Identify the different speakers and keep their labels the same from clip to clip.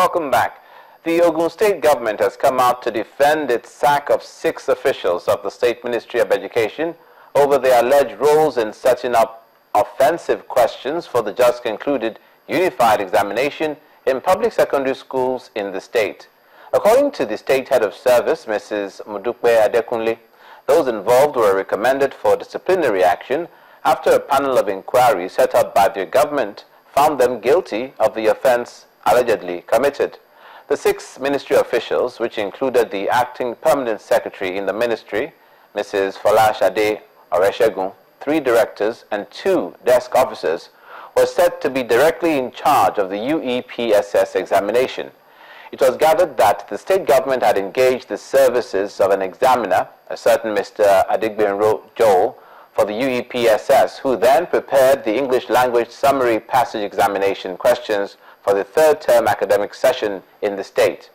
Speaker 1: Welcome back. The Ogun State government has come out to defend its sack of 6 officials of the State Ministry of Education over their alleged roles in setting up offensive questions for the just concluded unified examination in public secondary schools in the state. According to the state head of service, Mrs. Mudupe Adekunle, those involved were recommended for disciplinary action after a panel of inquiry set up by the government found them guilty of the offense allegedly committed. The 6 ministry officials, which included the acting permanent secretary in the ministry, Mrs. Folashade Oreshegun, 3 directors and 2 desk officers, were said to be directly in charge of the UEPSS examination. It was gathered that the state government had engaged the services of an examiner, a certain Mr. Adigbenro Joel, for the UEPSS, who then prepared the English language summary passage examination questions for the 3rd term academic session in the state.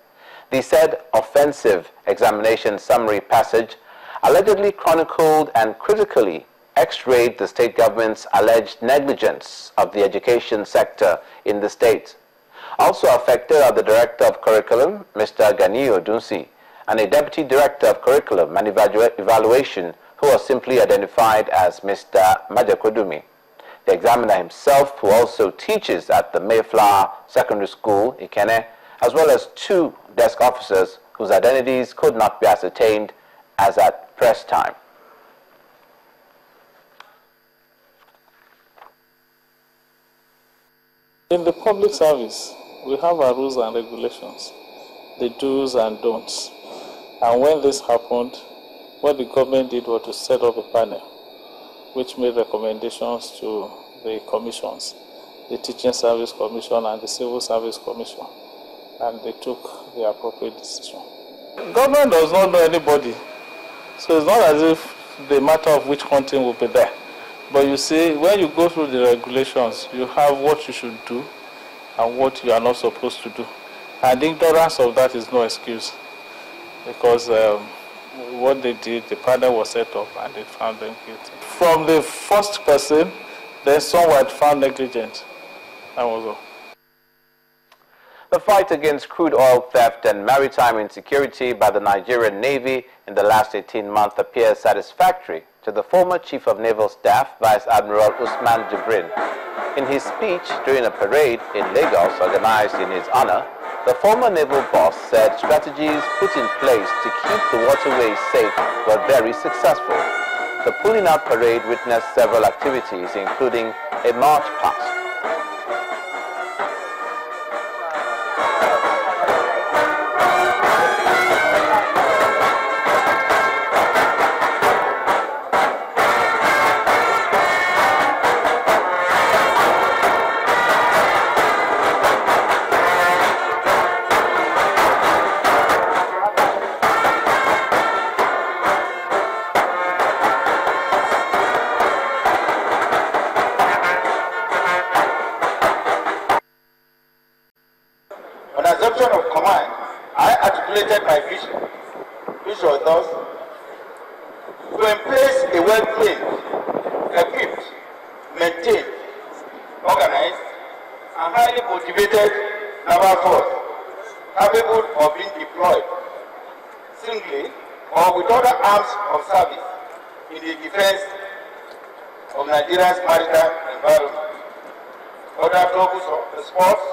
Speaker 1: The said offensive examination summary passage allegedly chronicled and critically x-rayed the state government's alleged negligence of the education sector in the state. Also affected are the Director of Curriculum, Mr. Gani Odunsi, and a Deputy Director of Curriculum and Evaluation, who was simply identified as Mr. Majakodumi. The examiner himself, who also teaches at the Mayflower Secondary School, Ikene, as well as 2 desk officers whose identities could not be ascertained as at press time.
Speaker 2: In the public service, we have our rules and regulations, the do's and don'ts. And when this happened, what the government did was to set up a panel which made recommendations to the commissions, the Teaching Service Commission and the Civil Service Commission, and they took the appropriate decision. Government does not know anybody, so it's not as if the matter of which content will be there. But you see, when you go through the regulations, you have what you should do and what you are not supposed to do. And ignorance of that is no excuse, because what they did, the panel was set up and they found them guilty. From the first person, then some were found negligent. That was all.
Speaker 1: The fight against crude oil theft and maritime insecurity by the Nigerian Navy in the last 18 months appears satisfactory to the former Chief of Naval Staff, Vice Admiral Usman Jibrin. In his speech during a parade in Lagos organized in his honor, the former naval boss said strategies put in place to keep the waterways safe were very successful. The pulling out parade witnessed several activities, including a march past.
Speaker 3: Assumption of command, I articulated my vision, which was thus to emplace a well-trained, equipped, maintained, organized, and highly motivated naval force capable of being deployed singly or with other arms of service in the defense of Nigeria's maritime environment, other global sports,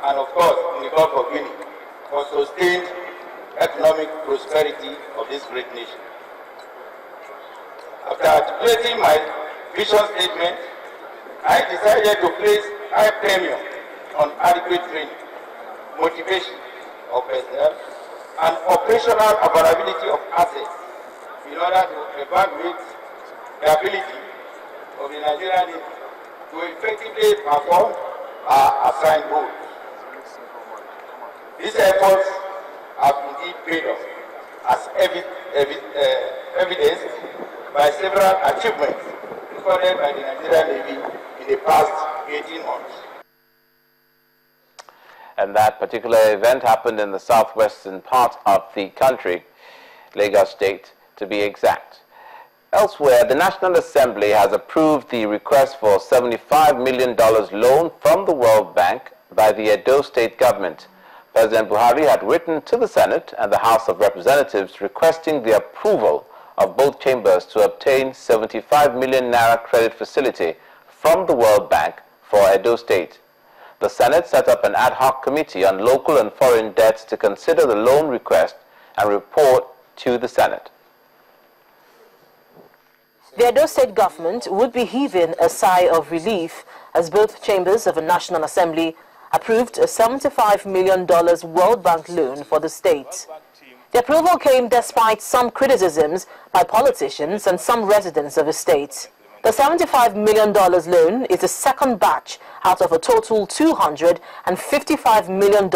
Speaker 3: and of course in the Gulf of Guinea for sustained economic prosperity of this great nation. After articulating my vision statement, I decided to place high premium on adequate training, motivation of personnel, and operational availability of assets in order to evaluate the ability of the Nigerian Navy to effectively perform our assigned goals. These efforts have indeed paid off, as evidenced by several achievements recorded by the Nigerian Navy in the past 18 months.
Speaker 1: And that particular event happened in the southwestern part of the country, Lagos State to be exact. Elsewhere, the National Assembly has approved the request for $75 million loan from the World Bank by the Edo State government. President Buhari had written to the Senate and the House of Representatives requesting the approval of both chambers to obtain 75 million naira credit facility from the World Bank for Edo State. The Senate set up an ad hoc committee on local and foreign debts to consider the loan request and report to the Senate.
Speaker 4: The Edo State government would be heaving a sigh of relief as both chambers of the National Assembly approved a $75 million World Bank loan for the state. The approval came despite some criticisms by politicians and some residents of the state. The $75 million loan is the second batch out of a total $255 million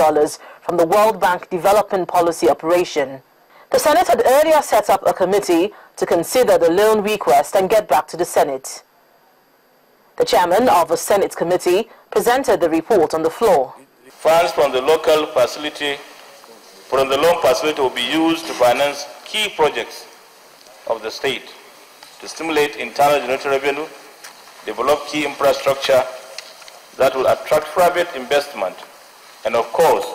Speaker 4: from the World Bank Development Policy Operation. The Senate had earlier set up a committee to consider the loan request and get back to the Senate. The chairman of the Senate committee presented the report on the floor.
Speaker 5: Funds from the local facility, from the loan facility will be used to finance key projects of the state, to stimulate internal generated revenue, develop key infrastructure that will attract private investment, and of course,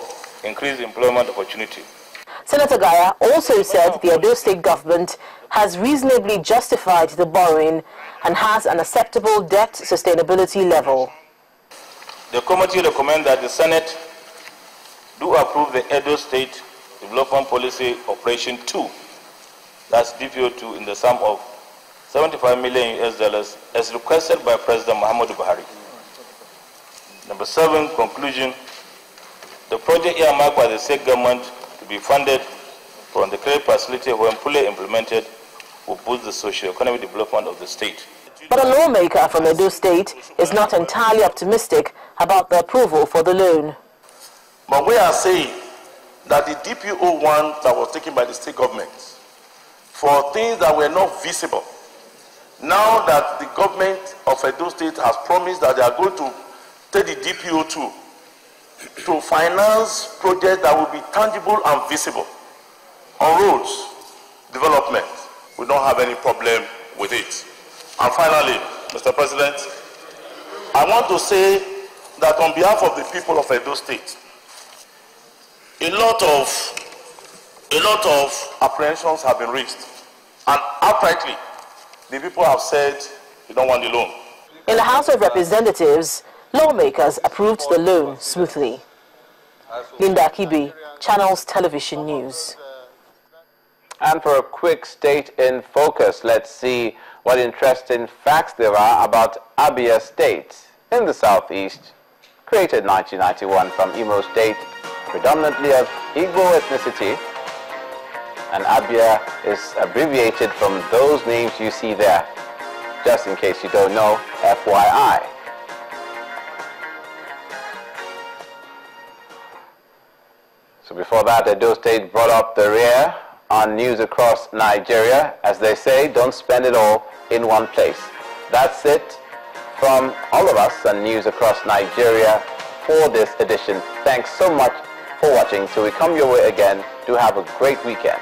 Speaker 5: increase employment opportunity.
Speaker 4: Senator Gaya also said the Edo State government has reasonably justified the borrowing and has an acceptable debt sustainability level.
Speaker 5: The committee recommends that the Senate do approve the Edo State Development Policy Operation 2, that's DPO2, in the sum of $75 million as requested by President Muhammadu Buhari. Number 7, conclusion. The project earmarked by the state government to be funded from the credit facility when fully implemented will boost the socio-economic development of the state.
Speaker 4: But a lawmaker from Edo State is not entirely optimistic about the approval for the loan.
Speaker 6: But we are saying that the DPO1 that was taken by the state government for things that were not visible, now that the government of Edo State has promised that they are going to take the DPO2 to finance projects that will be tangible and visible on roads development, we don't have any problem with it. And finally, Mr. President, I want to say that on behalf of the people of Edo State, a lot of apprehensions have been raised, and outrightly, the people have said they don't want the loan.
Speaker 4: In the House of Representatives, lawmakers approved the loan smoothly. Linda Akibi, Channels Television News.
Speaker 1: And for a quick state in focus, let's see what interesting facts there are about Abia State in the southeast. Created in 1991 from Imo State, predominantly of Igbo ethnicity, and Abia is abbreviated from those names you see there. Just in case you don't know, FYI. So before that, Edo State brought up the rear on news across Nigeria. As they say, don't spend it all in one place. That's it from all of us on news across Nigeria for this edition. Thanks so much for watching. Till we come your way again, do have a great weekend.